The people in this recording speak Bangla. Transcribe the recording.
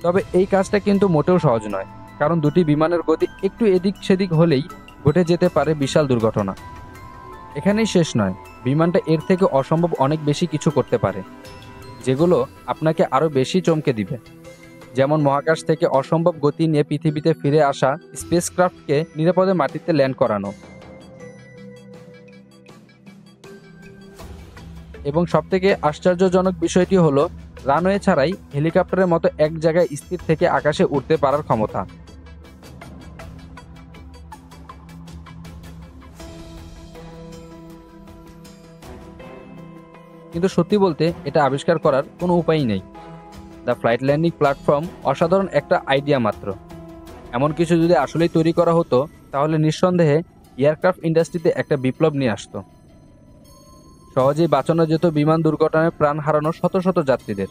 তবে এই কাজটা কিন্তু মোটেও সহজ নয়, কারণ দুটি বিমানের গতি একটু এদিক সেদিক হলেই ঘটে যেতে পারে বিশাল দুর্ঘটনা। এখানেই শেষ নয়, বিমানটা এর থেকে অসম্ভব অনেক বেশি কিছু করতে পারে, যেগুলো আপনাকে আরও বেশি চমকে দিবে। যেমন মহাকাশ থেকে অসম্ভব গতি নিয়ে পৃথিবীতে ফিরে আসা স্পেসক্রাফটকে নিরাপদে মাটিতে ল্যান্ড করানো, এবং সবথেকে আশ্চর্যজনক বিষয়টি হলো রানওয়ে ছাড়াই হেলিকপ্টারের মতো এক জায়গায় স্থির থেকে আকাশে উঠতে পারার ক্ষমতা। কিন্তু সত্যি বলতে এটা আবিষ্কার করার কোনো উপায়ই নেই। দ্য ফ্লাইট ল্যান্ডিং প্ল্যাটফর্ম অসাধারণ একটা আইডিয়া মাত্র। এমন কিছু যদি আসলেই তৈরি করা হতো, তাহলে নিঃসন্দেহে এয়ারক্রাফট ইন্ডাস্ট্রিতে একটা বিপ্লব নিয়ে আসতো। সহজেই বাঁচানো যেত বিমান দুর্ঘটনায় প্রাণ হারানো শত শত যাত্রীদের।